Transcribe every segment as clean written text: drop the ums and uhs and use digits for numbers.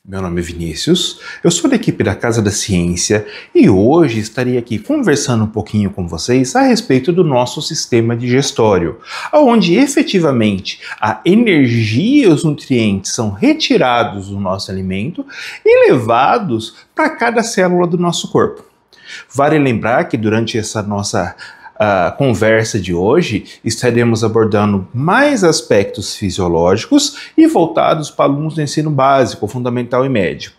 Meu nome é Vinícius, eu sou da equipe da Casa da Ciência e hoje estarei aqui conversando um pouquinho com vocês a respeito do nosso sistema digestório, onde efetivamente a energia e os nutrientes são retirados do nosso alimento e levados para cada célula do nosso corpo. Vale lembrar que durante essa nossa conversa de hoje, estaremos abordando mais aspectos fisiológicos e voltados para alunos do ensino básico, fundamental e médio.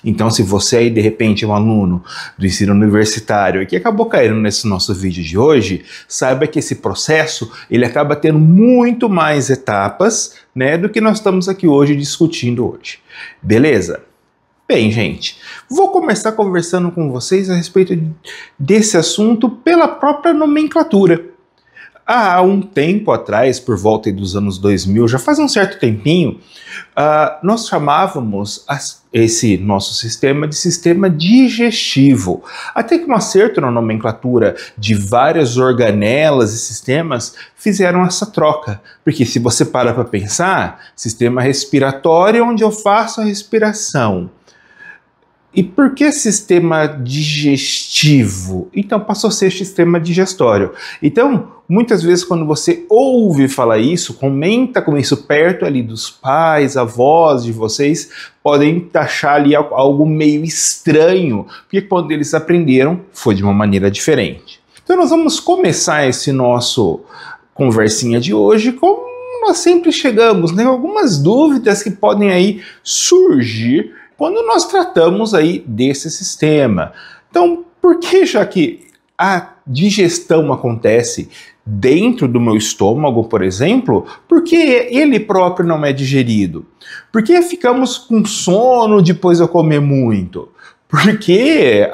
Então, se você aí de repente é um aluno do ensino universitário e que acabou caindo nesse nosso vídeo de hoje, saiba que esse processo ele acaba tendo muito mais etapas, né, do que nós estamos aqui hoje discutindo hoje. Beleza? Bem, gente, vou começar conversando com vocês a respeito desse assunto pela própria nomenclatura. Há um tempo atrás, por volta dos anos 2000, já faz um certo tempinho, nós chamávamos esse nosso sistema de sistema digestivo. Até que um acerto na nomenclatura de várias organelas e sistemas fizeram essa troca. Porque se você para para pensar, sistema respiratório é onde eu faço a respiração. E por que sistema digestivo? Então passou a ser sistema digestório. Então, muitas vezes quando você ouve falar isso, comenta com isso perto ali dos pais, avós de vocês, podem achar ali algo meio estranho, porque quando eles aprenderam foi de uma maneira diferente. Então nós vamos começar esse nosso conversinha de hoje como nós sempre chegamos, né? Algumas dúvidas que podem aí surgir quando nós tratamos aí desse sistema. Então, por que já que a digestão acontece dentro do meu estômago, por exemplo, por que ele próprio não é digerido? Por que ficamos com sono depois de comer muito? Porque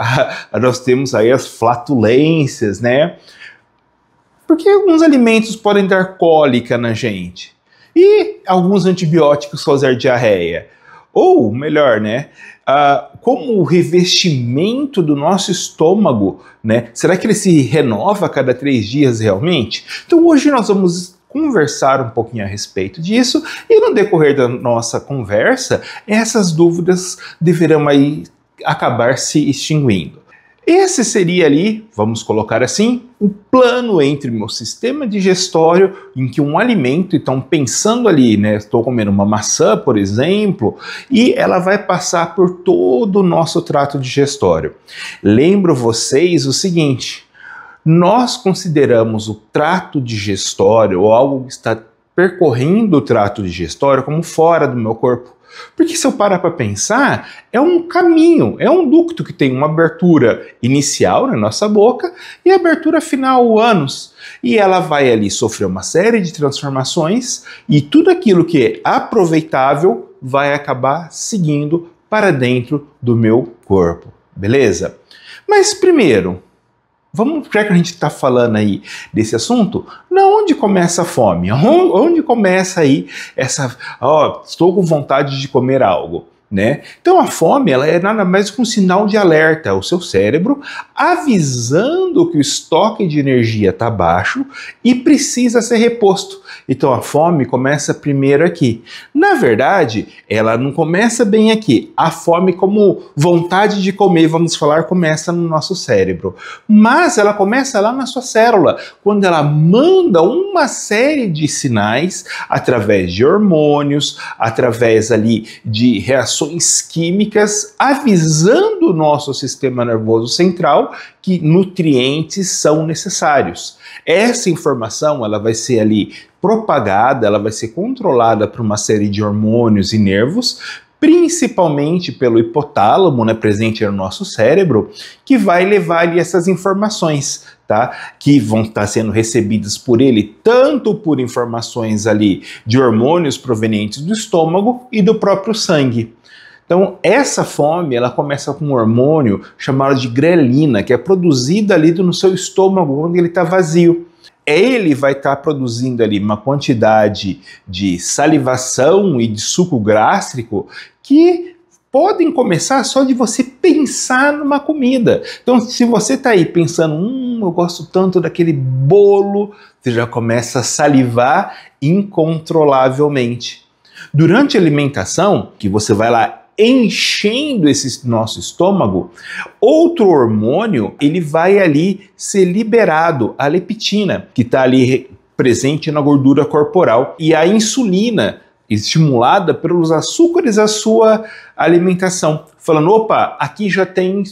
nós temos aí as flatulências, né? Porque alguns alimentos podem dar cólica na gente e alguns antibióticos causar diarreia. Ou, melhor, né, como o revestimento do nosso estômago, né, será que ele se renova a cada 3 dias realmente? Então hoje nós vamos conversar um pouquinho a respeito disso e no decorrer da nossa conversa, essas dúvidas deverão aí acabar se extinguindo. Esse seria ali, vamos colocar assim, o plano entre o meu sistema digestório, em que um alimento, então pensando ali, né, estou comendo uma maçã, por exemplo, e ela vai passar por todo o nosso trato digestório. Lembro vocês o seguinte, nós consideramos o trato digestório ou algo que está percorrendo o trato digestório como fora do meu corpo. Porque se eu parar para pensar, é um caminho, é um ducto que tem uma abertura inicial na nossa boca e abertura final, o ânus. E ela vai ali sofrer uma série de transformações e tudo aquilo que é aproveitável vai acabar seguindo para dentro do meu corpo, beleza? Mas primeiro, já que a gente está falando aí desse assunto, onde começa a fome? Onde começa aí essa, estou com vontade de comer algo, né? Então a fome, ela é nada mais que um sinal de alerta ao seu cérebro, avisando que o estoque de energia está baixo e precisa ser reposto. Então a fome começa primeiro aqui. Na verdade, ela não começa bem aqui. A fome como vontade de comer, vamos falar, começa no nosso cérebro. Mas ela começa lá na sua célula, quando ela manda uma série de sinais através de hormônios, através ali de reações químicas, avisando o nosso sistema nervoso central que nutrientes são necessários. Essa informação ela vai ser ali propagada, ela vai ser controlada por uma série de hormônios e nervos, principalmente pelo hipotálamo, né, presente no nosso cérebro, que vai levar ali essas informações, tá? Que vão estar sendo recebidas por ele, tanto por informações ali de hormônios provenientes do estômago e do próprio sangue. Então, essa fome, ela começa com um hormônio chamado de grelina, que é produzido ali no seu estômago, quando ele está vazio. Ele vai estar produzindo ali uma quantidade de salivação e de suco gástrico que podem começar só de você pensar numa comida. Então, se você está aí pensando, eu gosto tanto daquele bolo, você já começa a salivar incontrolavelmente. Durante a alimentação, que você vai lá enchendo esse nosso estômago, outro hormônio ele vai ali ser liberado, a leptina, que está ali presente na gordura corporal, e a insulina, estimulada pelos açúcares da sua alimentação, falando, opa, aqui já tem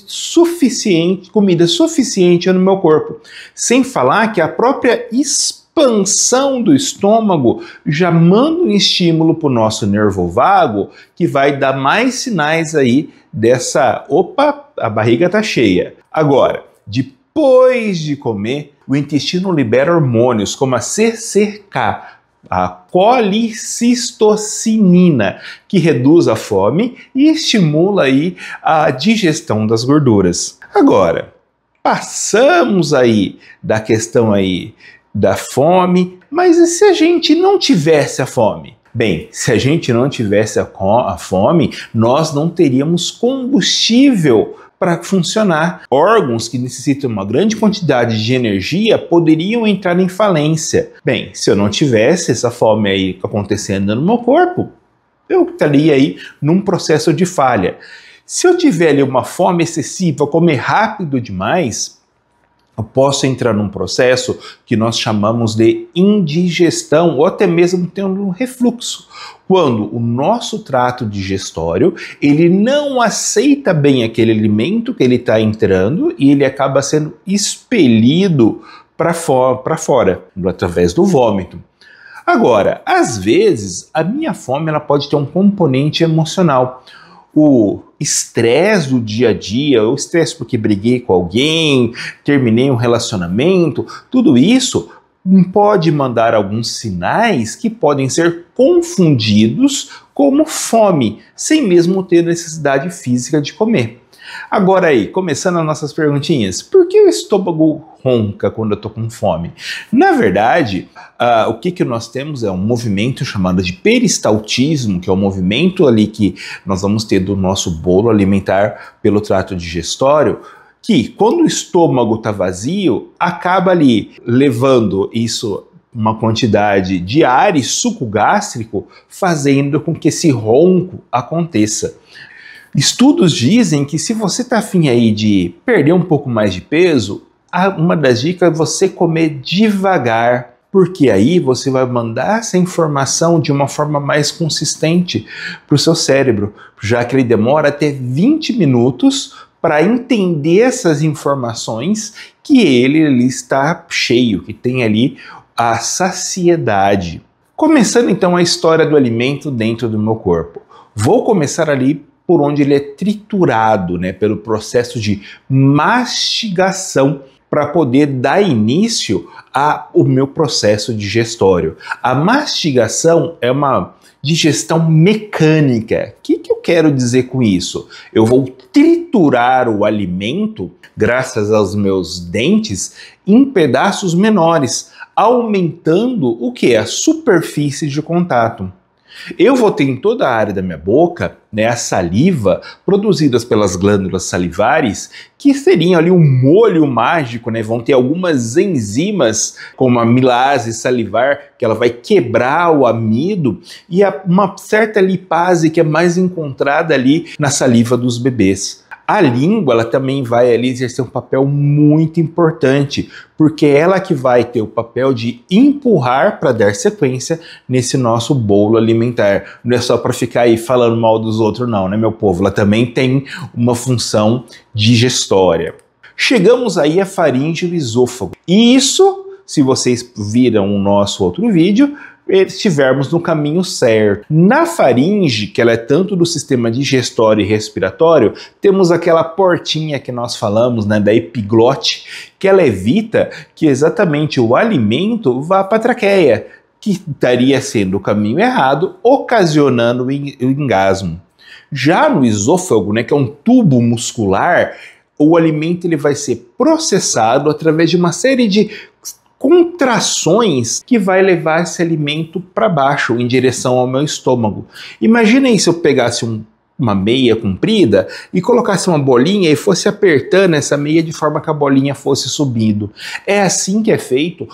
comida suficiente no meu corpo. Sem falar que a própria expansão do estômago já manda um estímulo para o nosso nervo vago, que vai dar mais sinais aí dessa, opa, a barriga tá cheia. Agora, depois de comer, o intestino libera hormônios como a CCK, a colicistocinina, que reduz a fome e estimula aí a digestão das gorduras. Agora, passamos aí da questão aí da fome, mas e se a gente não tivesse a fome? Bem, se a gente não tivesse a fome, nós não teríamos combustível para funcionar. Órgãos que necessitam uma grande quantidade de energia poderiam entrar em falência. Bem, se eu não tivesse essa fome aí acontecendo no meu corpo, eu estaria aí num processo de falha. Se eu tiver ali uma fome excessiva, comer rápido demais, eu posso entrar num processo que nós chamamos de indigestão ou até mesmo tendo um refluxo, quando o nosso trato digestório ele não aceita bem aquele alimento que ele está entrando e ele acaba sendo expelido para fora, através do vômito. Agora, às vezes, a minha fome ela pode ter um componente emocional. O estresse do dia a dia, o estresse porque briguei com alguém, terminei um relacionamento, tudo isso pode mandar alguns sinais que podem ser confundidos como fome, sem mesmo ter necessidade física de comer. Agora aí, começando as nossas perguntinhas, por que o estômago ronca quando eu estou com fome? Na verdade, o que nós temos é um movimento chamado de peristaltismo, que é o movimento ali que nós vamos ter do nosso bolo alimentar pelo trato digestório, que quando o estômago está vazio, acaba ali levando isso uma quantidade de ar e suco gástrico, fazendo com que esse ronco aconteça. Estudos dizem que se você está afim aí de perder um pouco mais de peso, uma das dicas é você comer devagar, porque aí você vai mandar essa informação de uma forma mais consistente para o seu cérebro, já que ele demora até 20 minutos para entender essas informações que ele está cheio, que tem ali a saciedade. Começando então a história do alimento dentro do meu corpo. Vou começar ali por onde ele é triturado, né, pelo processo de mastigação para poder dar início ao meu processo digestório. A mastigação é uma digestão mecânica. O que eu quero dizer com isso? Eu vou triturar o alimento, graças aos meus dentes, em pedaços menores, aumentando o que? A superfície de contato. Eu vou ter em toda a área da minha boca, né, a saliva produzidas pelas glândulas salivares, que seriam ali um molho mágico, né, vão ter algumas enzimas, como a amilase salivar, que ela vai quebrar o amido, e uma certa lipase que é mais encontrada ali na saliva dos bebês. A língua ela também vai ali exercer um papel muito importante, porque é ela que vai ter o papel de empurrar para dar sequência nesse nosso bolo alimentar. Não é só para ficar aí falando mal dos outros não, né, meu povo? Ela também tem uma função digestória. Chegamos aí à faringe e o esôfago. E isso, se vocês viram o nosso outro vídeo, estivermos no caminho certo. Na faringe, que ela é tanto do sistema digestório e respiratório, temos aquela portinha que nós falamos, né, da epiglote, que ela evita que exatamente o alimento vá para a traqueia, que estaria sendo o caminho errado, ocasionando o engasgo. Já no esôfago, né, que é um tubo muscular, o alimento ele vai ser processado através de uma série de contrações que vai levar esse alimento para baixo, em direção ao meu estômago. Imagina aí se eu pegasse uma meia comprida e colocasse uma bolinha e fosse apertando essa meia de forma que a bolinha fosse subindo. É assim que é feito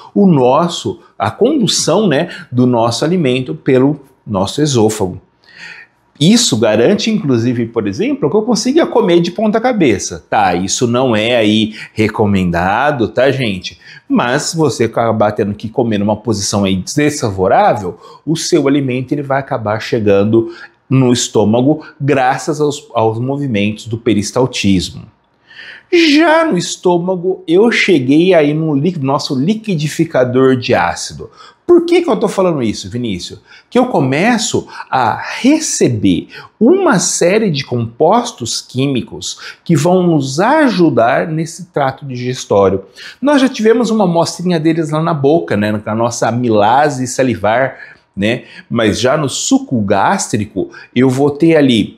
a condução, né, do nosso alimento pelo nosso esôfago. Isso garante, inclusive, por exemplo, que eu consiga comer de ponta cabeça. Tá, isso não é aí recomendado, tá, gente? Mas se você acabar tendo que comer numa posição aí desfavorável, o seu alimento ele vai acabar chegando no estômago graças aos movimentos do peristaltismo. Já no estômago, eu cheguei aí no nosso liquidificador de ácido. Por que eu estou falando isso, Vinícius? Que eu começo a receber uma série de compostos químicos que vão nos ajudar nesse trato digestório. Nós já tivemos uma amostrinha deles lá na boca, né, na nossa amilase salivar, né? Mas já no suco gástrico, eu vou ter ali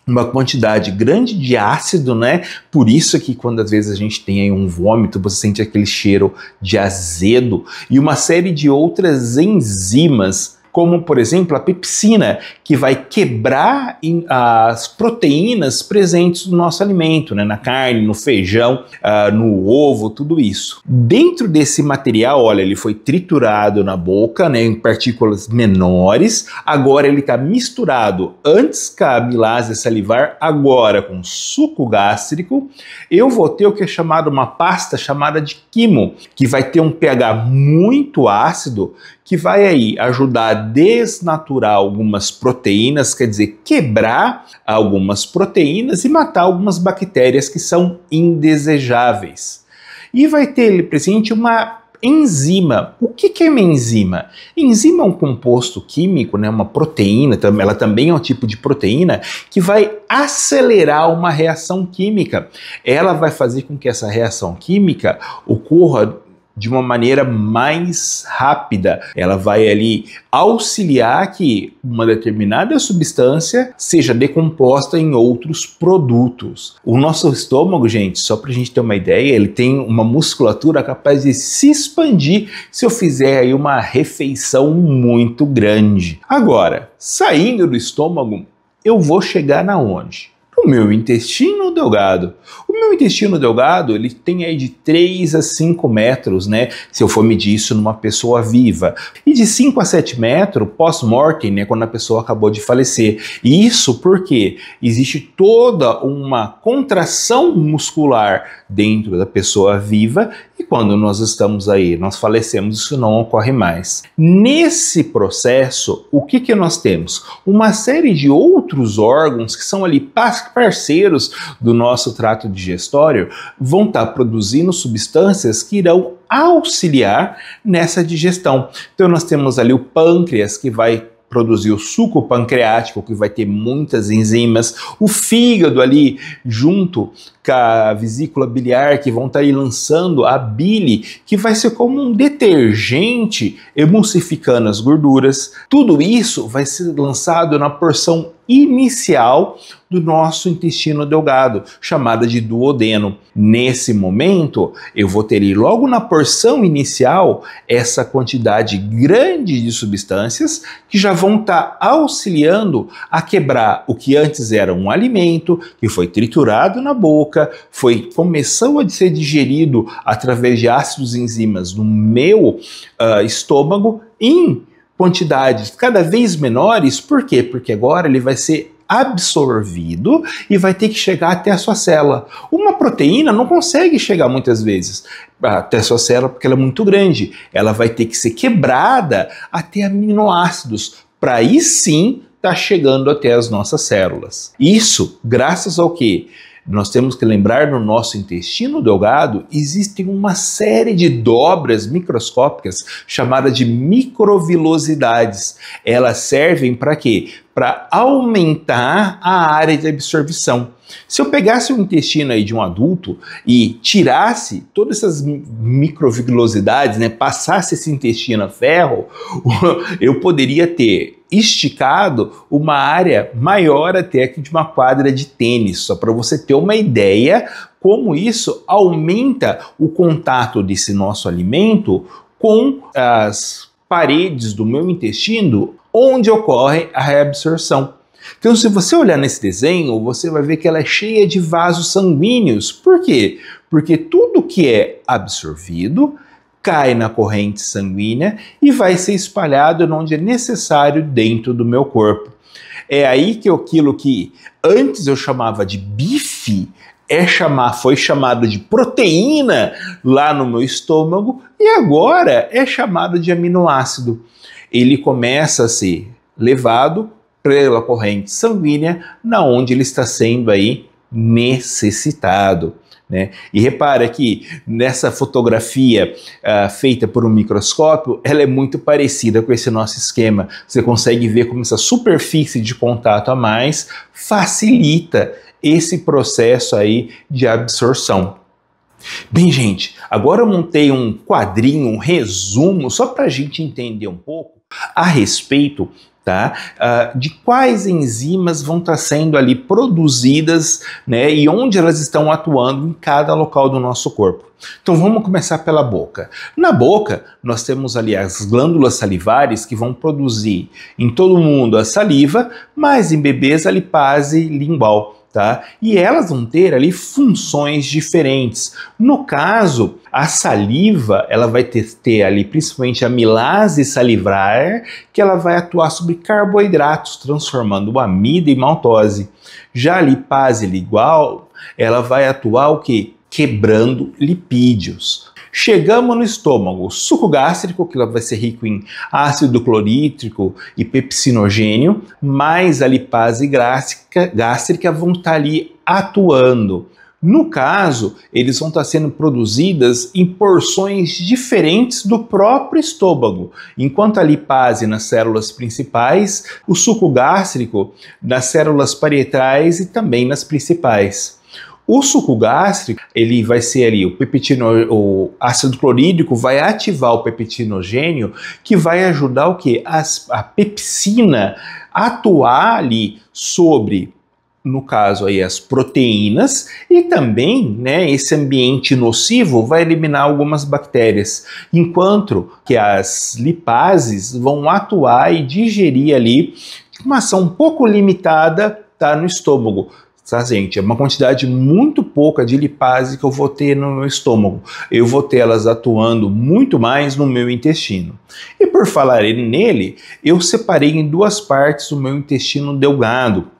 uma quantidade grande de ácido, né? Por isso que quando às vezes a gente tem aí um vômito, você sente aquele cheiro de azedo e uma série de outras enzimas, como por exemplo a pepsina, que vai quebrar as proteínas presentes no nosso alimento, né? Na carne, no feijão, no ovo, tudo isso. Dentro desse material, olha, ele foi triturado na boca, né, em partículas menores, agora ele está misturado antes com a amilase salivar, agora com suco gástrico. Eu vou ter o que é chamado uma pasta chamada de quimo, que vai ter um pH muito ácido, que vai aí ajudar a desnaturar algumas proteínas, quer dizer, quebrar algumas proteínas e matar algumas bactérias que são indesejáveis. E vai ter ali presente uma enzima. O que é uma enzima? Enzima é um composto químico, né, uma proteína, ela também é um tipo de proteína que vai acelerar uma reação química. Ela vai fazer com que essa reação química ocorra de uma maneira mais rápida. Ela vai ali auxiliar que uma determinada substância seja decomposta em outros produtos. O nosso estômago, gente, só para a gente ter uma ideia, ele tem uma musculatura capaz de se expandir se eu fizer aí uma refeição muito grande. Agora, saindo do estômago, eu vou chegar na onde? O meu intestino delgado. O meu intestino delgado, ele tem aí de 3 a 5 metros, né? Se eu for medir isso numa pessoa viva. E de 5 a 7 metros pós-mortem, né? Quando a pessoa acabou de falecer. E isso porque existe toda uma contração muscular dentro da pessoa viva e quando nós estamos aí, nós falecemos, isso não ocorre mais. Nesse processo, o que nós temos? Uma série de outros órgãos que são ali parceiros do nosso trato digestório vão estar produzindo substâncias que irão auxiliar nessa digestão. Então nós temos ali o pâncreas que vai produzir o suco pancreático, que vai ter muitas enzimas, o fígado ali junto com a vesícula biliar, que vão estar aí lançando a bile, que vai ser como um detergente emulsificando as gorduras. Tudo isso vai ser lançado na porção inicial do nosso intestino delgado, chamada de duodeno. Nesse momento, eu vou ter logo na porção inicial essa quantidade grande de substâncias que já vão estar auxiliando a quebrar o que antes era um alimento, que foi triturado na boca, começou a ser digerido através de ácidos e enzimas no meu estômago em quantidades cada vez menores. Por quê? Porque agora ele vai ser absorvido e vai ter que chegar até a sua célula. Uma proteína não consegue chegar muitas vezes até a sua célula porque ela é muito grande. Ela vai ter que ser quebrada até aminoácidos para aí sim estar chegando até as nossas células. Isso graças ao quê? Nós temos que lembrar, no nosso intestino delgado existem uma série de dobras microscópicas chamadas de microvilosidades. Elas servem para quê? Para aumentar a área de absorção. Se eu pegasse o intestino aí de um adulto e tirasse todas essas microvilosidades, né, passasse esse intestino a ferro, eu poderia ter esticado uma área maior até que de uma quadra de tênis, só para você ter uma ideia como isso aumenta o contato desse nosso alimento com as paredes do meu intestino, onde ocorre a reabsorção. Então, se você olhar nesse desenho, você vai ver que ela é cheia de vasos sanguíneos. Por quê? Porque tudo que é absorvido cai na corrente sanguínea e vai ser espalhado onde é necessário dentro do meu corpo. É aí que aquilo que antes eu chamava de bife foi chamado de proteína lá no meu estômago e agora é chamado de aminoácido. Ele começa a ser levado pela corrente sanguínea, na onde ele está sendo aí necessitado, né? E repara que nessa fotografia feita por um microscópio, ela é muito parecida com esse nosso esquema. Você consegue ver como essa superfície de contato a mais facilita esse processo aí de absorção. Bem, gente, agora eu montei um quadrinho, um resumo, só para a gente entender um pouco a respeito, tá, de quais enzimas vão estar sendo ali produzidas, né, e onde elas estão atuando em cada local do nosso corpo. Então vamos começar pela boca. Na boca nós temos ali as glândulas salivares que vão produzir em todo mundo a saliva, mas em bebês a lipase lingual. Tá? E elas vão ter ali funções diferentes. No caso, a saliva, ela vai ter ali principalmente a amilase salivar, que ela vai atuar sobre carboidratos, transformando o amido em maltose. Já a lipase lingual, ela vai atuar o quê? Quebrando lipídios. Chegamos no estômago, o suco gástrico, que vai ser rico em ácido clorídrico e pepsinogênio, mais a lipase gástrica vão estar ali atuando. No caso, eles vão estar sendo produzidas em porções diferentes do próprio estômago, enquanto a lipase nas células principais, o suco gástrico nas células parietais e também nas principais. O suco gástrico, ele vai ser ali, o ácido clorídrico vai ativar o peptinogênio, que vai ajudar o quê? A pepsina a atuar ali sobre, no caso aí, as proteínas e também, né, esse ambiente nocivo vai eliminar algumas bactérias, enquanto que as lipases vão atuar e digerir ali uma ação um pouco limitada, tá, no estômago. Tá, gente? É uma quantidade muito pouca de lipase que eu vou ter no meu estômago. Eu vou ter elas atuando muito mais no meu intestino. E por falar nele, eu separei em duas partes o meu intestino delgado.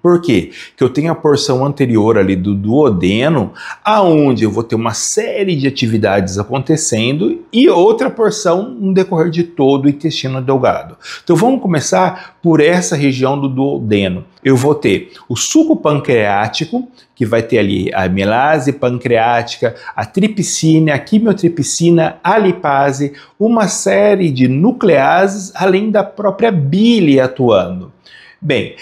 Por quê? Que eu tenho a porção anterior ali do duodeno, aonde eu vou ter uma série de atividades acontecendo, e outra porção no decorrer de todo o intestino delgado. Então vamos começar por essa região do duodeno. Eu vou ter o suco pancreático, que vai ter ali a amilase pancreática, a tripsina, a quimiotripsina, a lipase, uma série de além da própria bile atuando. Bem,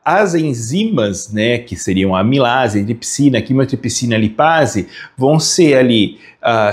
as enzimas, né, que seriam a amilase, tripsina, quimiotripsina, lipase, vão ser ali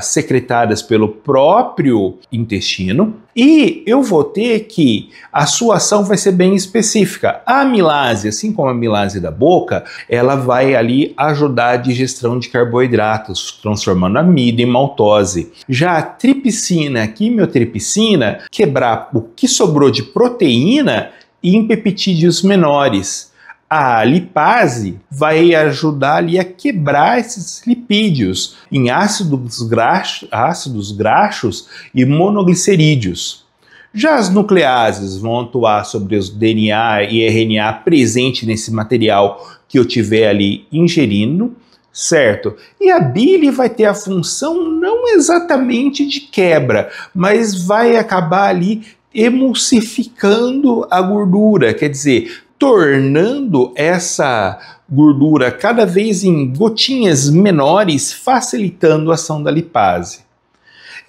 secretadas pelo próprio intestino, e eu vou ter que a sua ação vai ser bem específica. A amilase, assim como a amilase da boca, ela vai ali ajudar a digestão de carboidratos, transformando amido em maltose. Já a tripsina, a quimiotripsina, quebrar o que sobrou de proteína em peptídeos menores. A lipase vai ajudar ali a quebrar esses lipídios em ácidos graxos e monoglicerídeos. Já as nucleases vão atuar sobre os DNA e RNA presente nesse material que eu tiver ali ingerindo, certo? E a bile vai ter a função não exatamente de quebra, mas vai acabar ali emulsificando a gordura, quer dizer, tornando essa gordura cada vez em gotinhas menores, facilitando a ação da lipase.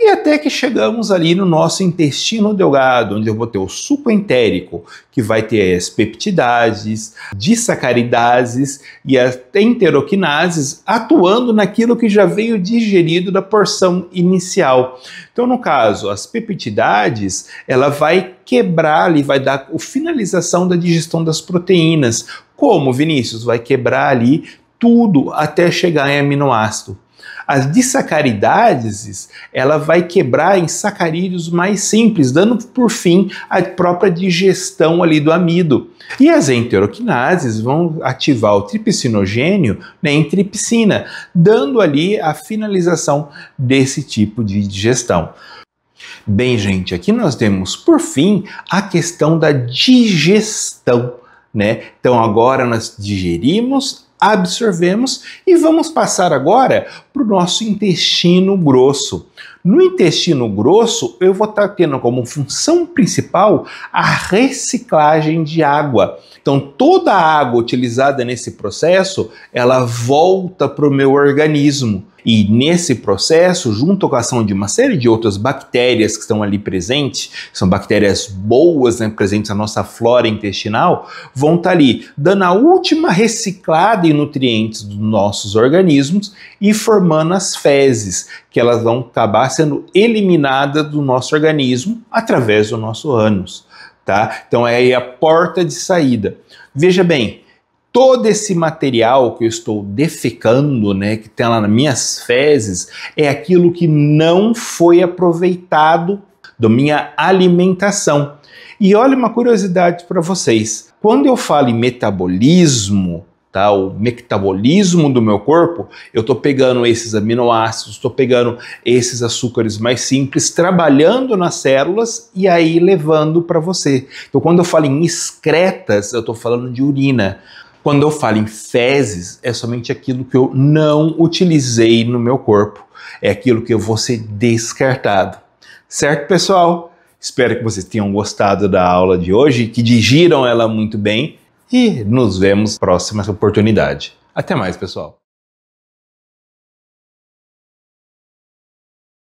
E até que chegamos ali no nosso intestino delgado, onde eu vou ter o suco entérico, que vai ter as peptidases, disacaridases e as enteroquinases atuando naquilo que já veio digerido da porção inicial. Então, no caso, as peptidades, ela vai quebrar ali, vai dar a finalização da digestão das proteínas. Como, Vinícius? Vai quebrar ali tudo até chegar em aminoácido. As disacaridades, ela vai quebrar em sacarídeos mais simples, dando por fim a própria digestão ali do amido. E as enteroquinases vão ativar o tripsinogênio, né, em tripsina, dando ali a finalização desse tipo de digestão. Bem, gente, aqui nós temos, por fim, a questão da digestão, né? Então agora nós digerimos, absorvemos e vamos passar agora para o nosso intestino grosso. No intestino grosso, eu vou estar tendo como função principal a reciclagem de água. Então, toda a água utilizada nesse processo, ela volta para o meu organismo. E nesse processo, junto com a ação de uma série de outras bactérias que estão ali presentes, são bactérias boas, né, presentes na nossa flora intestinal, vão estar ali dando a última reciclada em nutrientes dos nossos organismos e formando as fezes, que elas vão acabar sendo eliminadas do nosso organismo através do nosso ânus, tá? Então é aí a porta de saída. Veja bem, todo esse material que eu estou defecando, né, que tem lá nas minhas fezes, é aquilo que não foi aproveitado da minha alimentação. E olha uma curiosidade para vocês. Quando eu falo em metabolismo, tá, o metabolismo do meu corpo, eu estou pegando esses aminoácidos, estou pegando esses açúcares mais simples, trabalhando nas células e aí levando para você. Então quando eu falo em excretas, eu estou falando de urina. Quando eu falo em fezes, é somente aquilo que eu não utilizei no meu corpo. É aquilo que eu vou ser descartado. Certo, pessoal? Espero que vocês tenham gostado da aula de hoje, que digiram ela muito bem e nos vemos na próxima oportunidade. Até mais, pessoal!